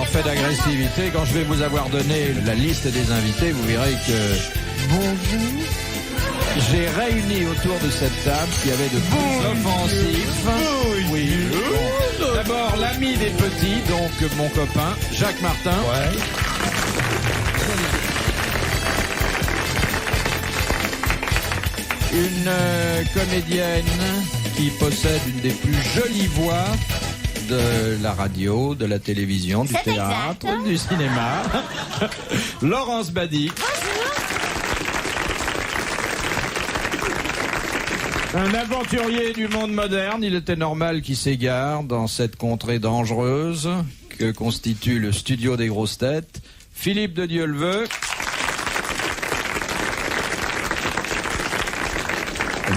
en fait d'agressivité, quand je vais vous avoir donné la liste des invités, vous verrez que j'ai réuni autour de cette table qui avait de bons offensifs. Oui. Bon. D'abord, l'ami des petits, donc mon copain, Jacques Martin. Ouais. Une comédienne qui possède une des plus jolies voix de la radio, de la télévision, du théâtre, du cinéma. Laurence Badi. Un aventurier du monde moderne, il était normal qu'il s'égare dans cette contrée dangereuse que constitue le studio des grosses têtes. Philippe de Dieuleveux.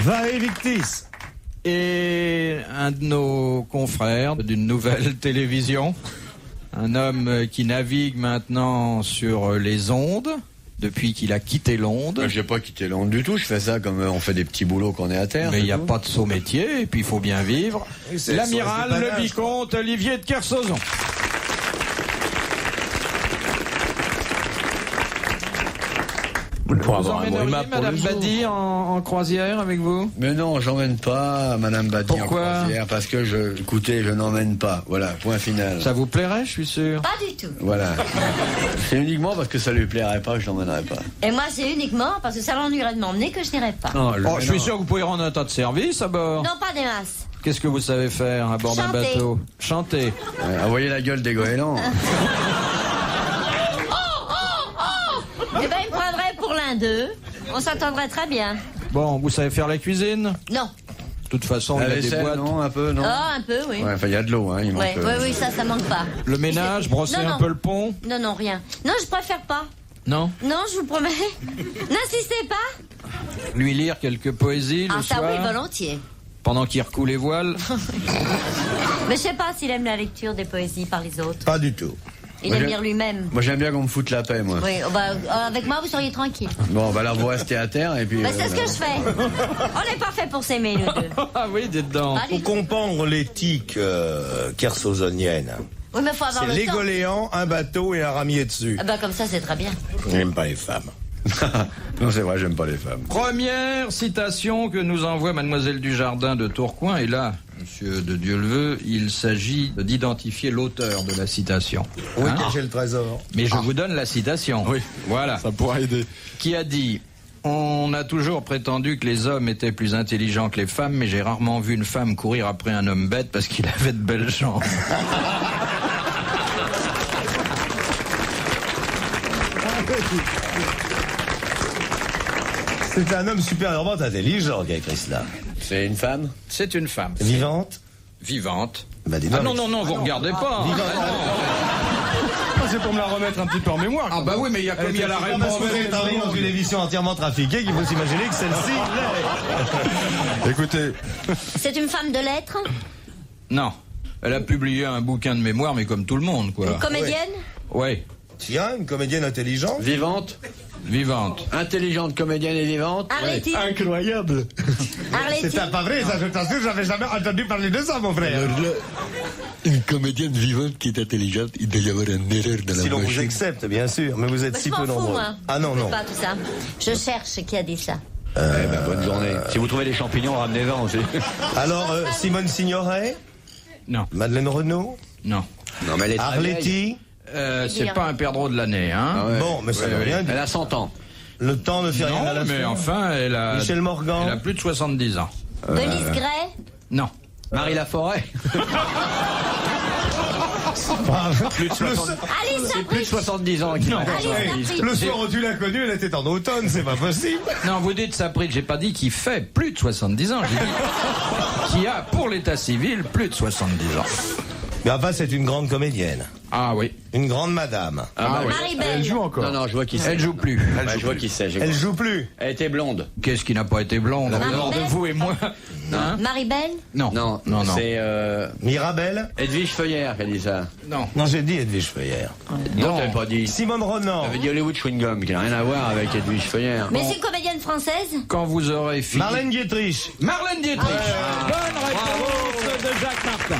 Vae Victis. Et un de nos confrères d'une nouvelle télévision, un homme qui navigue maintenant sur les ondes, depuis qu'il a quitté Londres. Je n'ai pas quitté Londres du tout, je fais ça comme on fait des petits boulots qu'on est à terre. Mais il n'y a pas de saut métier, et puis il faut bien vivre. Oui, l'amiral, le vicomte Olivier de Kersauzon. Vous emmèneriez Madame Badi en croisière avec vous? Mais non, j'emmène pas Madame Badi en croisière parce que écoutez, je n'emmène pas. Voilà, point final. Ça vous plairait, je suis sûr? Pas du tout. Voilà. C'est uniquement parce que ça lui plairait pas que je l'emmènerais pas. Et moi, c'est uniquement parce que ça l'ennuierait de m'emmener que je n'irais pas. Non, je suis sûr que vous pouvez rendre un tas de services à bord. Non, pas des masses. Qu'est-ce que vous savez faire à bord d'un bateau? Chanter. Envoyez la gueule des goélands. Eh ben, il me prendrait pour l'un d'eux. On s'entendrait très bien. Bon, vous savez faire la cuisine? Non. De toute façon, il y a des boîtes. Non, un peu, non. Oh, un peu, oui. Ouais, enfin, il y a de l'eau, hein. Il manque, oui, ça manque pas. Le ménage, brosser un peu le pont? Non, rien. Non, je préfère pas. Non? Non, je vous promets. N'insistez pas. Lui lire quelques poésies le soir? Ah, ça oui, volontiers. Pendant qu'il recoule les voiles? Mais je sais pas s'il aime la lecture des poésies par les autres. Pas du tout. Il aime lire lui-même. Moi, j'aime bien qu'on me foute la paix, moi. Oui, avec moi, vous seriez tranquille. Bon, bah alors vous restez à terre et puis... C'est ce que je fais. On n'est pas fait pour s'aimer, nous deux. Ah oui, dites donc. Pour comprendre l'éthique kersauzonienne, Oui, mais faut avoir c'est le les temps. Goléans, un bateau et un ramier dessus. Ah bah, comme ça, c'est très bien. Je n'aime pas les femmes. Non, c'est vrai, j'aime pas les femmes. Première citation que nous envoie Mademoiselle Dujardin de Tourcoing. Et là, Monsieur de Dieuleveux, il s'agit d'identifier l'auteur de la citation. Oui, cacher le trésor. Mais je vous donne la citation. Oui, voilà. Ça pourra aider. Qui a dit: on a toujours prétendu que les hommes étaient plus intelligents que les femmes, mais j'ai rarement vu une femme courir après un homme bête parce qu'il avait de belles jambes. C'est un homme supérieurement intelligent qui a écrit cela. C'est une femme? C'est une femme. Vivante? Vivante. Bah, dis Ah donc. non, vous regardez pas. C'est pour me la remettre un petit peu en mémoire. Ah bah oui, mais il y a comme il y a la réponse. Parce que vous êtes arrivé dans une émission entièrement trafiquée qu'il faut s'imaginer que celle-ci l'est. Écoutez, C'est une femme de lettres? Non. Elle a publié un bouquin de mémoire, mais comme tout le monde, quoi. Une comédienne? Ouais. Tiens, une comédienne intelligente? Vivante? Vivante. Intelligente, comédienne et vivante? Arletty? incroyable. Arletty? C'est pas vrai, ça, je t'assure, j'avais jamais entendu parler de ça, mon frère. Alors là, une comédienne vivante qui est intelligente, il doit y avoir une erreur dans la Si l'on vous machine. accepte, bien sûr, mais vous êtes Bah, si je peu m'en fous, nombreux. moi. Ah non, Je non. fais pas tout ça. Je cherche qui a dit ça. Bonne journée. Si vous trouvez des champignons, ramenez-en aussi. Alors, Simone Signoret? Non. Madeleine Renaud? Non. Non, mais elle est très vieille. Arletty? C'est pas un perdreau de l'année, hein. Ah ouais. Bon, mais ça veut rien dire. Elle a 100 ans. Le temps ne fait rien à Non, la mais fin. enfin, elle a... Michel Morgan? Elle a plus de 70 ans. Denise Gray? Non. Marie Laforêt. Plus de 60... Alice C'est plus de 70 ans. Non. Alice Sapri? Le soir où tu l'as connue, elle était en automne, c'est pas possible. Non, vous dites ça pris. J'ai pas dit qu'il fait plus de 70 ans. J'ai dit qu'il a, pour l'état civil, plus de 70 ans. Mais enfin, c'est une grande comédienne. Ah oui. Une grande madame. Marie Belle? Elle joue encore. Non, non, je vois qui c'est. Elle joue plus. Je vois qui c'est. Elle joue plus. Elle était blonde. Qu'est-ce qui n'a pas été blonde en dehors de Belle. vous et moi? Hein? Marie Belle? Non. Non, non. c'est Mirabelle? Edwige Feuillère qui a dit ça. Non. Non, j'ai dit Edwige Feuillère. Non, t'avais pas dit. Simone Ronan. T'avais dit Hollywood Chewing Gum, qui n'a rien à voir avec Edwige Feuillère. Mais c'est une comédienne française? Quand vous aurez fini. Marlène Dietrich. Marlène Dietrich. Bonne réponse de Jacques Martin.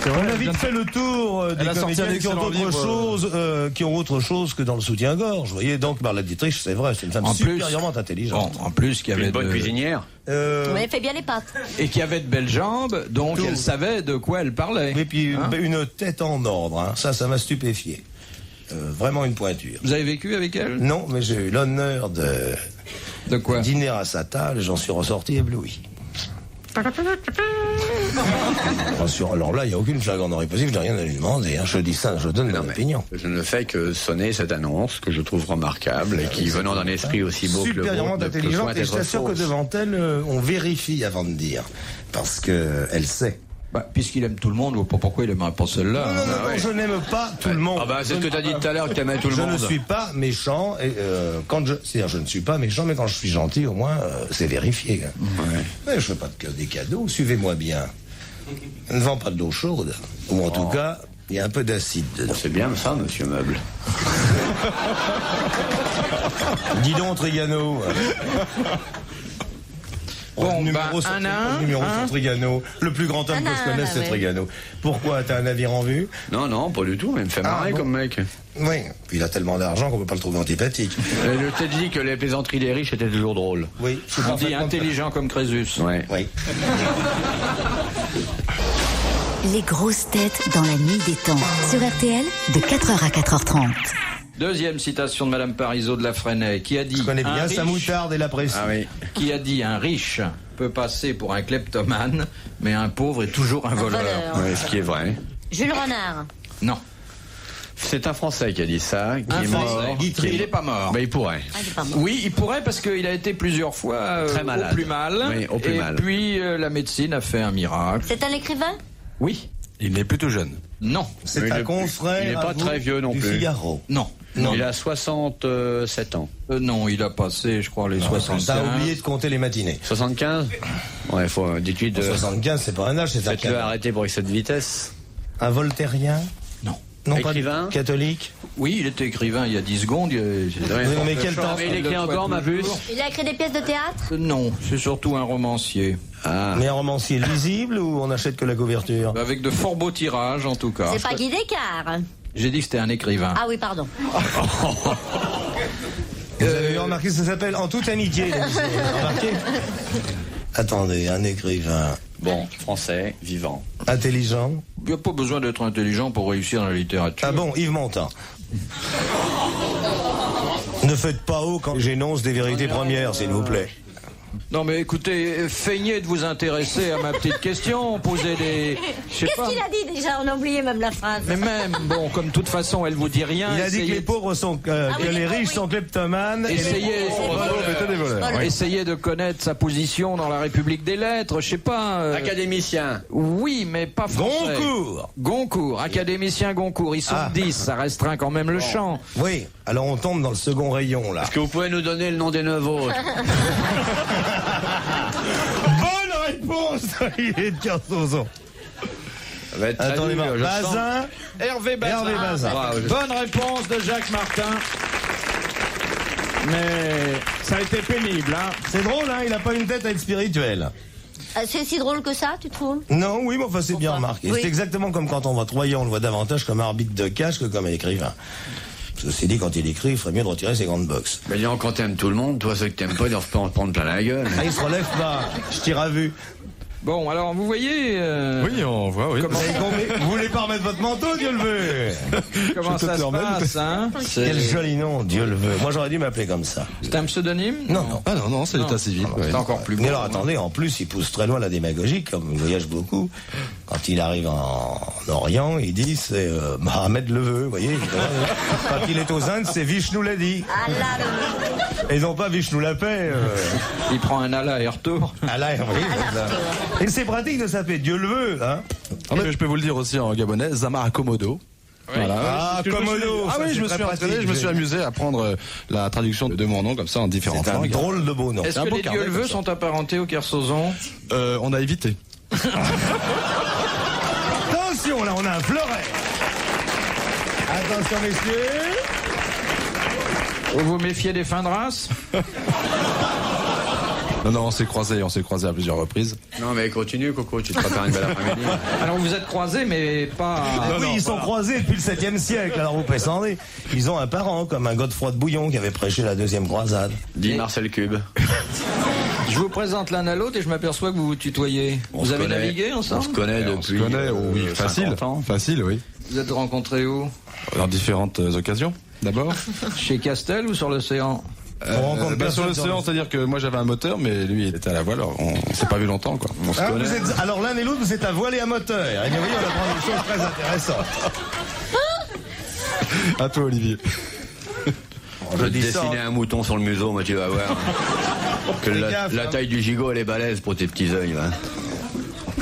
C'est vrai, On a vite fait le tour des Elle a sorti un comédiennes qui ont autre chose que dans le soutien-gorge. Vous voyez, donc Marlène Dietrich, c'est vrai, c'est une femme supérieurement intelligente. Bon, en plus, qu'il y avait Une bonne cuisinière. Mais elle fait bien les pâtes. Et qui avait de belles jambes, donc elle savait de quoi elle parlait. Et puis une tête en ordre, hein. Ça m'a stupéfié. Vraiment une pointure. Vous avez vécu avec elle? Non, mais j'ai eu l'honneur de quoi? Dîner à sa table, j'en suis ressorti ébloui. Alors là, il n'y a aucune flagornerie possible, je n'ai rien à lui demander. Hein. Je dis ça, je donne mon opinion. Je ne fais que sonner cette annonce que je trouve remarquable et qui, venant d'un esprit aussi beau que le vôtre, supérieurement intelligente, et je t'assure que fausse. devant elle, on vérifie avant de dire. Parce qu'elle sait. Bah, puisqu'il aime tout le monde, je vois pas pourquoi il aimerait pas celle-là. Non, je n'aime pas tout le monde. Ah bah c'est ce que tu as dit tout à l'heure, que tu aimais tout le monde. Je ne suis pas méchant, et c'est-à-dire je ne suis pas méchant, mais quand je suis gentil, au moins, c'est vérifié. Mais je fais pas des cadeaux, suivez-moi bien. Je ne vends pas de l'eau chaude, ou en tout cas, il y a un peu d'acide dedans. C'est bien ça, monsieur Meuble. Dis donc, Trigano. Bon, numéro sur Trigano. Le plus grand homme que je connaisse, c'est Trigano. Pourquoi? T'as un navire en vue? Non, pas du tout, mais il me fait marrer comme mec. Oui, puis il a tellement d'argent qu'on peut pas le trouver antipathique. Je t'ai dit que les plaisanteries des riches étaient toujours drôles. Oui, On dit intelligent comme Crésus. Ouais. Oui. Les grosses têtes dans la nuit des temps. Sur RTL, de 4h à 4h30. Deuxième citation de Madame Parisot de la Fresnaye, qui a dit... Je connais bien sa moutarde et la presse. Ah oui. Qui a dit un riche peut passer pour un kleptomane, mais un pauvre est toujours un voleur. Ouais, ce qui est vrai. Jules Renard. Non. C'est un Français qui a dit ça, qui Un est Français. mort. Il n'est pas mort. Bah, il pourrait. Ah, il est pas mort. Oui, il pourrait parce qu'il a été plusieurs fois Très malade. au plus mal. Oui, au plus et mal. puis la médecine a fait un miracle. C'est un écrivain? Oui. Il n'est plus tout jeune. Non. C'est Mais un il est- confrère. il est pas à vous, très vieux non du plus. Figaro. Non. Il a 67 ans. Non, il a passé, je crois, les 75. T'as oublié de compter les matinées. 75 Ouais, faut, dites-lui de... 75, c'est pas un âge, c'est un Faites-le cadeau. arrêter pour cette vitesse. Un voltairien? Non. Non, Écrivain? pas catholique? Oui, il était écrivain il y a 10 secondes. Mais quel temps? Mais il écrit encore, ma puce. Il a écrit des pièces de théâtre? Non, c'est surtout un romancier. Ah. Mais un romancier lisible ou on n'achète que la couverture? Avec de fort beaux tirages, en tout cas. C'est pas Guy Descartes. J'ai dit que c'était un écrivain. Ah oui, pardon. Vous avez remarqué, ça s'appelle En toute amitié, l'émission, vous avez remarqué? Attendez, un écrivain Bon, français, vivant. intelligent. Il n'y a pas besoin d'être intelligent pour réussir dans la littérature. Ah bon, Yves Montand. Ne faites pas haut quand j'énonce des vérités premières, s'il vous plaît. Non mais écoutez, feignez de vous intéresser à ma petite question, posez des... je sais Qu'est-ce pas. qu'il a dit déjà? On a oublié même la phrase. Mais même, bon, comme de toute façon, elle vous dit rien. Il a dit que les pauvres sont, que oui, les les riches pauvres, sont kleptomanes. Essayez, essayez de connaître sa position dans la République des Lettres, je sais pas. Académicien. Oui, mais pas français. Goncourt. Goncourt, académicien Goncourt, ils sont 10, ça restreint quand même le champ. Oui, alors on tombe dans le second rayon, là. Est-ce que vous pouvez nous donner le nom des 9 autres? Bonne réponse. Il est de Carsozon. Ça va être très Attendez, dur, je sens. Bazin. Hervé Bazin. Hervé Bazin. Bonne réponse de Jacques Martin. Mais ça a été pénible, hein. C'est drôle, hein, il a pas une tête à être spirituel. C'est si drôle que ça, tu trouves? Non, oui, mais enfin, c'est bien remarqué. Oui. C'est exactement comme quand on voit Troyen, on le voit davantage comme arbitre de cash que comme écrivain. Ceci dit, quand il écrit, il ferait mieux de retirer ses grandes boxes. Mais dis, quand t'aimes tout le monde, toi, ceux que t'aimes pas, ils doivent pas en prendre plein la gueule. Ah, il se relève pas. Je tire à vue. Bon, alors vous voyez Oui, on voit, oui. comment, Vous voulez pas remettre votre manteau, Dieu le veut. comment ça se passe, hein. Quel joli nom, Dieu le veut. Moi, j'aurais dû m'appeler comme ça. C'est un pseudonyme? Non, non. Ah non, c'est l'état civil. C'est encore plus beau. Mais alors, attendez, en plus, il pousse très loin la démagogie, comme il voyage beaucoup. Quand il arrive en Orient, il dit c'est Mohamed le veut, vous voyez. Quand il est aux Indes, c'est Vishnu l'a dit. Ah là, le... Et non pas Vishnu la paix. Il prend un ala et retour. À l'air, oui. Et c'est pratique de s'appeler Dieu le veut, hein. Ah, mais je peux vous le dire aussi en gabonais, Zamara Komodo. Voilà. Ah, Komodo. Ah oui, je me suis entraîné, je me suis amusé à prendre la traduction de mon nom comme ça en différents C'est un langues. drôle de beau nom. Est-ce un que beau les carnet, dieux-le-veux comme ça. sont apparentés au Kersozon? On a évité. Attention, là, on a un fleuret. Attention, messieurs. Vous vous méfiez des fins de race? Non, on s'est croisés à plusieurs reprises. Non, mais continue, Coco, tu te prépares une belle après-midi. Alors vous êtes croisés, mais pas... Oui, ils sont croisés depuis le 7e siècle, alors vous prétendez. Ils ont un parent, comme un Godefroy de Bouillon qui avait prêché la 2e croisade. Dis Marcel Cube. Je vous présente l'un à l'autre et je m'aperçois que vous vous tutoyez. Vous avez navigué ensemble? On se connaît depuis. Oui, facile, oui. Vous êtes rencontrés où? Dans différentes occasions, d'abord. Chez Castel ou sur l'océan? Sur l'océan, c'est-à-dire que moi j'avais un moteur, mais lui il était à la voile, alors on s'est pas vu longtemps, quoi. On se connaît. Alors l'un et l'autre, vous êtes à voile et à moteur. Et bien, vous voyez, on apprend des choses très intéressantes. À toi, Olivier. Je vais te dessiner un mouton sur le museau, moi tu vas voir. Que la taille du gigot, elle est balèze pour tes petits yeux. Hein.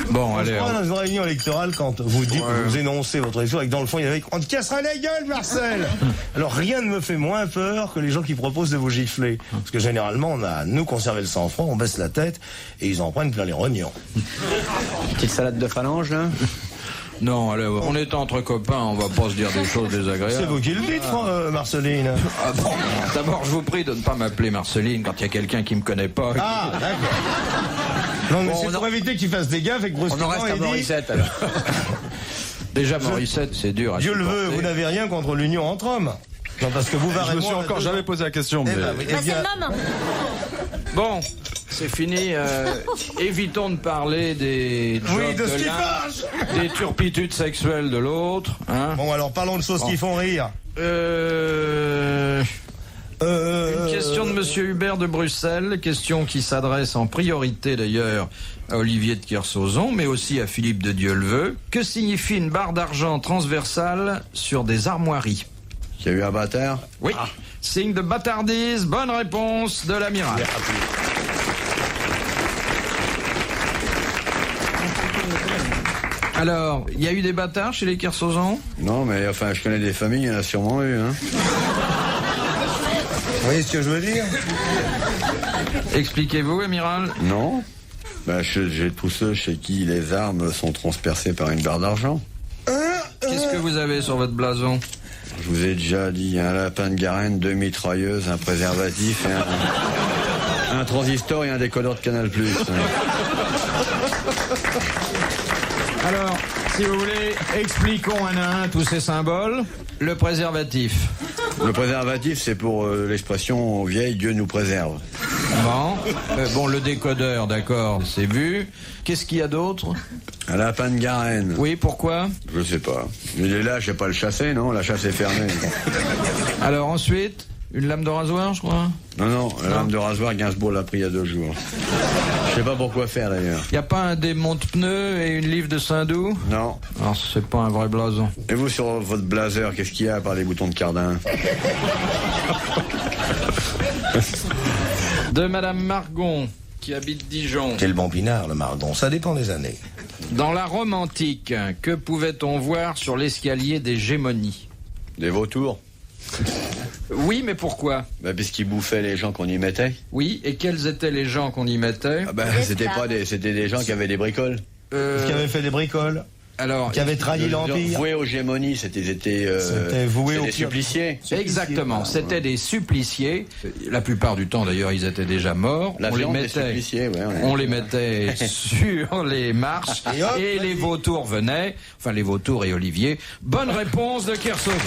Bon, allez. Dans une réunion électorale, quand vous dites, vous énoncez votre histoire et que dans le fond, il y avait on te cassera la gueule, Marcel. Alors rien ne me fait moins peur que les gens qui proposent de vous gifler. Parce que généralement, on a, nous, conservé le sang-froid, on baisse la tête et ils en prennent plein les rognons. Petite salade de phalange, là. Non, allez, on est entre copains, on va pas se dire des choses désagréables. C'est vous qui le dites, Marceline. Ah bon, d'abord, je vous prie de ne pas m'appeler Marceline quand il y a quelqu'un qui me connaît pas. Ah, d'accord. Non, mais c'est pour éviter qu'il fasse des gaffes et que brusquement, on en reste à Morissette, alors. Déjà, Morissette, c'est dur à Dieu le veut, vous n'avez rien contre l'union entre hommes. Non, parce que vous je me suis encore jamais posé la question. Mais... c'est le moment. Bon, c'est fini. Évitons de parler des jobs de l'un, des turpitudes sexuelles de l'autre. Hein. Bon, alors parlons de choses qui font rire. Une question de Monsieur Hubert de Bruxelles, question qui s'adresse en priorité d'ailleurs à Olivier de Kersauzon, mais aussi à Philippe de Dieuleveux. Que signifie une barre d'argent transversale sur des armoiries? Il y a eu un bâtard? Oui. Signe de bâtardise, bonne réponse de l'amiral. Alors, il y a eu des bâtards chez les Kersauzon? Non, mais enfin, je connais des familles, il y en a sûrement eu, hein. Vous voyez ce que je veux dire? Expliquez-vous, amiral? Non. J'ai tous ceux chez qui les armes sont transpercées par une barre d'argent. Qu'est-ce que vous avez sur votre blason? Je vous ai déjà dit, un lapin de Garenne, 2 mitrailleuses, un préservatif, et un transistor et un décodeur de Canal+. Alors, si vous voulez, expliquons un à un tous ces symboles. Le préservatif. Le préservatif, c'est pour l'expression vieille, Dieu nous préserve. Bon, le décodeur, d'accord, c'est vu. Qu'est-ce qu'il y a d'autre? Un lapin de Garenne. Oui, pourquoi? Je sais pas. Il est là, je sais pas le chasser, non? La chasse est fermée. Alors ensuite, une lame de rasoir, je crois? Non, la lame de rasoir, Gainsbourg l'a pris il y a 2 jours. Je sais pas pourquoi faire d'ailleurs. Y a pas un démonte-pneus et une livre de Saint-Doux? Non. Alors c'est pas un vrai blason. Et vous, sur votre blazer, qu'est-ce qu'il y a à part les boutons de Cardin? De Madame Margon, qui habite Dijon. Quel bon pinard, le Margon, ça dépend des années. Dans la Rome antique, que pouvait-on voir sur l'escalier des Gémonies? Des vautours. Oui, mais pourquoi? Puisqu'ils bouffaient les gens qu'on y mettait. Oui, et quels étaient les gens qu'on y mettait? C'était des gens qui avaient des bricoles. Qui avaient fait des bricoles. Alors, qui avaient trahi l'Empire. Voués aux gémonies, c'était voué aux suppliciés. Exactement, c'était des suppliciés. La plupart du temps, d'ailleurs, ils étaient déjà morts. On les mettait sur les marches et les vautours venaient. Enfin, les vautours et Olivier. Bonne réponse de Kersauzon.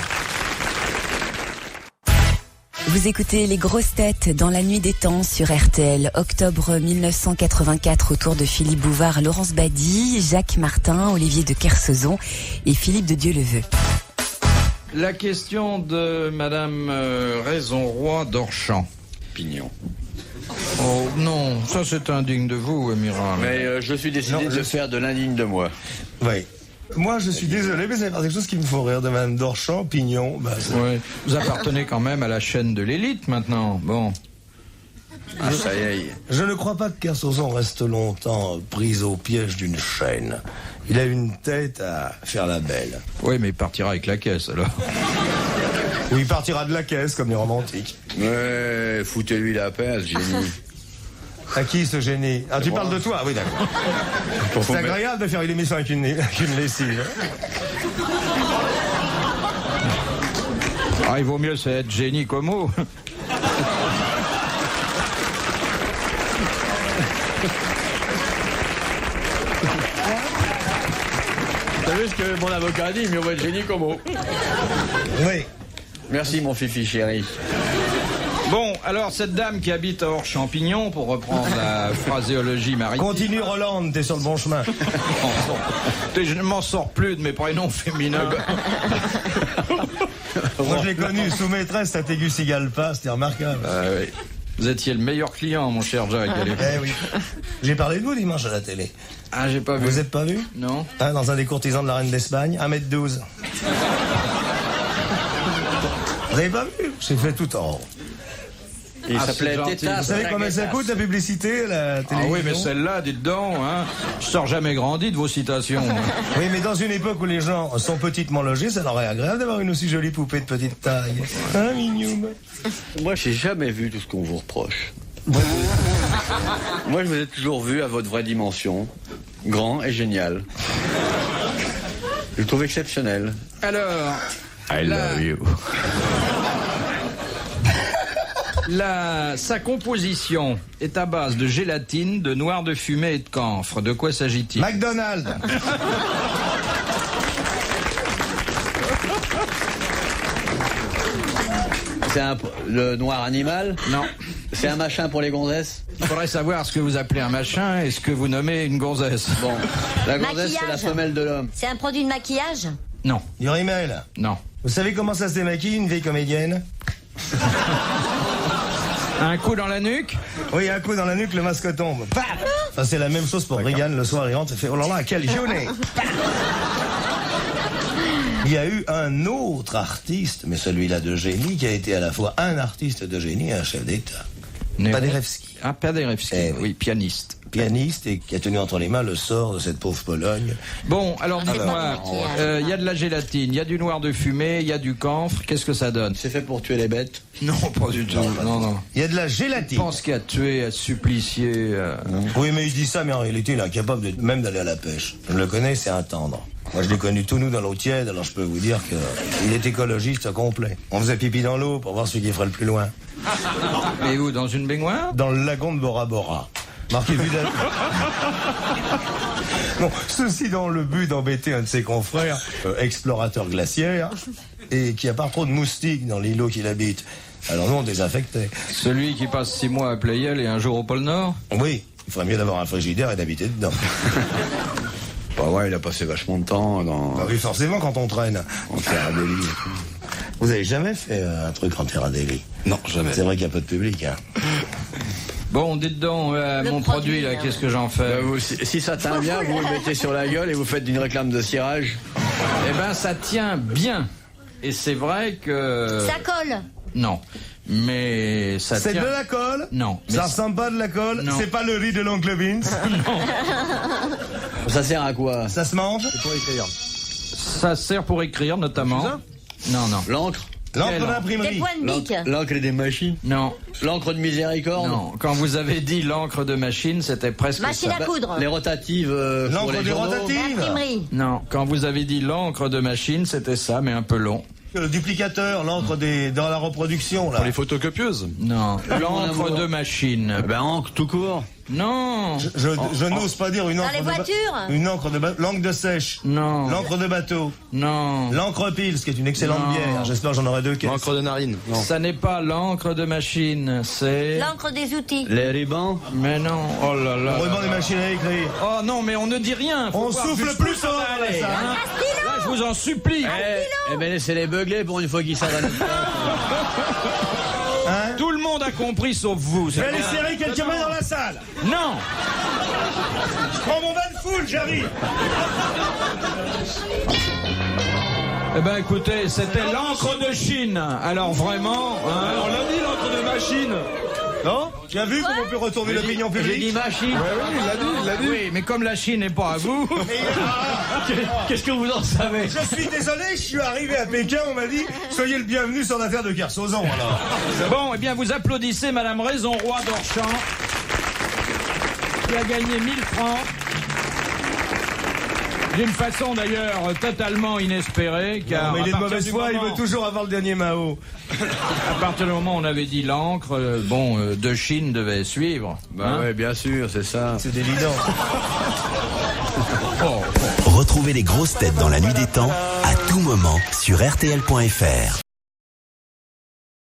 Vous écoutez les grosses têtes dans la nuit des temps sur RTL, octobre 1984, autour de Philippe Bouvard, Laurence Badi, Jacques Martin, Olivier de Kersauzon et Philippe de Dieuleveux. La question de Madame Raison-Roy d'Orchamps. Pignon. Oh non, ça c'est indigne de vous, amiral. Mais je suis décidé de faire de l'indigne de moi. Oui. Moi, je suis désolé, mais c'est quelque chose qui me faut rire de Madame d'Orchamps, Pignon. Ouais. Vous appartenez quand même à la chaîne de l'élite maintenant. Bon. Ça y est. Je ne crois pas que Kersauzon reste longtemps pris au piège d'une chaîne. Il a une tête à faire la belle. Oui, mais il partira avec la caisse alors. Ou il partira de la caisse comme les romantiques. Ouais, foutez-lui la paix, ce génie. À qui ce génie? Ah, tu parles de toi? Oui, d'accord. C'est agréable de faire une émission avec une lessive. Ah, il vaut mieux c'est être génie qu'homo. T'as vu ce que mon avocat a dit, mais on va être génie comme mot. Oui. Merci mon fifi chéri. Bon, alors cette dame qui habite à Hors-Champignon, pour reprendre la phraséologie maritime... Continue Roland, t'es sur le bon chemin. Je ne m'en sors plus de mes prénoms féminins. Moi je l'ai connu sous maîtresse à Tégucigalpa, c'était remarquable. Oui. Vous étiez le meilleur client, mon cher Jacques. Eh oui. J'ai parlé de vous dimanche à la télé. Ah, j'ai pas vu. Vous êtes pas vu? Non. Ah, dans un des courtisans de la reine d'Espagne, 1m12. Vous avez pas vu? J'ai fait tout en haut. Il s'appelait Tétas. Vous savez combien ça coûte la publicité, la télévision? Ah oui, mais celle-là, dites donc, hein, je sors jamais grandi de vos citations. Oui, mais dans une époque où les gens sont petitement logés, ça leur est agréable d'avoir une aussi jolie poupée de petite taille. Hein, mignon? Moi, j'ai jamais vu tout ce qu'on vous reproche. Moi, je vous ai toujours vu à votre vraie dimension. Grand et génial. Je le trouve exceptionnel. Alors... I love you. Sa composition est à base de gélatine, de noir de fumée et de camphre. De quoi s'agit-il? McDonald's. C'est le noir animal? Non. C'est un machin pour les gonzesses? Il faudrait savoir ce que vous appelez un machin et ce que vous nommez une gonzesse. Bon, la gonzesse, c'est la femelle de l'homme. C'est un produit de maquillage? Non. Yorimel. Non. Vous savez comment ça se démaquille, une vieille comédienne? Un coup dans la nuque? Oui, un coup dans la nuque, le masque tombe. Paf! Ça, c'est la même chose pour Reagan. Le soir, il rentre et fait « Oh là là, quelle journée !» Il y a eu un autre artiste, mais celui-là de génie, qui a été à la fois un artiste de génie et un chef d'État. Paderewski. Ah, Paderewski, Eh oui. oui, pianiste. Pianiste et qui a tenu entre les mains le sort de cette pauvre Pologne. Bon, alors dites-moi, il y a de la gélatine, il y a du noir de fumée, il y a du camphre, qu'est-ce que ça donne? C'est fait pour tuer les bêtes? Non, pas du tout. Non. Il y a de la Je gélatine. pense qu'il a tué, a supplicié... Oui, mais il dit ça, mais en réalité, il est incapable même d'aller à la pêche. Je le connais, c'est un tendre. Moi, je l'ai connu tout nu dans l'eau tiède, alors je peux vous dire qu'il est écologiste complet. On faisait pipi dans l'eau pour voir celui qui ferait le plus loin. Et où, dans une baignoire? Dans le lagon de Bora Bora. Marqué vue d'Al- Non, ceci dans le but d'embêter un de ses confrères, explorateur glaciaire, et qui a pas trop de moustiques dans l'îlot qu'il habite. Alors nous, on désinfectait. Celui qui passe 6 mois à Playel et un jour au pôle Nord? Oui, il faudrait mieux d'avoir un frigidaire et d'habiter dedans. Bah ouais, il a passé vachement de temps dans... Bah oui, forcément, quand on traîne. en terre à délit. Vous avez jamais fait un truc en terre à délit? Non, jamais. C'est vrai qu'il y a peu de public, hein. Bon, dites donc, mon produit, là, qu'est-ce que j'en fais? Si ça tient bien, vous le mettez sur la gueule et vous faites une réclame de cirage. Eh ben, ça tient bien. Et c'est vrai que... Ça colle? Non. Mais ça C'est tient... de la colle? Non. Mais Ça ressemble pas de la colle? Non. C'est pas le riz de l'oncle Vince? Ça sert à quoi? Ça se mange? ça sert pour écrire, notamment. Non. L'encre? L'encre Quelle d'imprimerie. Des points de bic? L'encre et des machines? Non. L'encre de miséricorde? Non. Quand vous avez dit l'encre de machine, c'était presque Machine ça. à coudre? Les rotatives pour L'encre les des journaux? rotatives. L'imprimerie? Non. Quand vous avez dit l'encre de machine, c'était ça, mais un peu long. Le duplicateur, l'encre dans la reproduction, là. Pour les photocopieuses? Non. L'encre de machine. Ben encre tout court. Non. Je n'ose pas dire une Dans encre les de voitures? une encre de l'encre de sèche. Non. L'encre de bateau. Non. L'encre Pils, qui est une excellente Non. bière. J'espère que j'en aurai 2 caisses. L'encre de narine? Non. Ça n'est pas l'encre de machine, c'est... L'encre des outils? Les rubans? Mais non. Oh là là. Le ruban des machines à écrire. Oh non, mais on ne dit rien. Faut On voir souffle jusqu'où plus ça fort, va aller, là, ça. hein. Là, je vous en supplie. Eh ben laissez-les beugler pour une fois qu'ils savent à notre place. Hein? Tout le monde a compris sauf vous. Je vais aller serrer quelqu'un dans la salle. Non. Je prends mon bain de foule, j'arrive. Eh ben écoutez, c'était l'encre de Chine. Alors vraiment, hein, On l'a dit, l'encre de machine. Non? Tu as vu comment on peut retourner l'opinion J'ai dit publique? machine. il l'a dit. Oui, mais comme la Chine n'est pas à vous. Qu'est-ce que vous en savez? Je suis désolé, je suis arrivé à Pékin, on m'a dit soyez le bienvenu sur l'affaire de Kersozon, alors. Bon, eh bien vous applaudissez Madame Raison Roy d'Orchamps, qui a gagné 1000 francs. D'une façon d'ailleurs totalement inespérée, car mais il est de mauvaise foi, il veut toujours avoir le dernier Mao. À partir du moment où on avait dit l'encre, de Chine devait suivre. Bah ouais, bien sûr, c'est ça. C'est évident. Retrouvez les grosses têtes dans la nuit des temps à tout moment sur RTL.fr.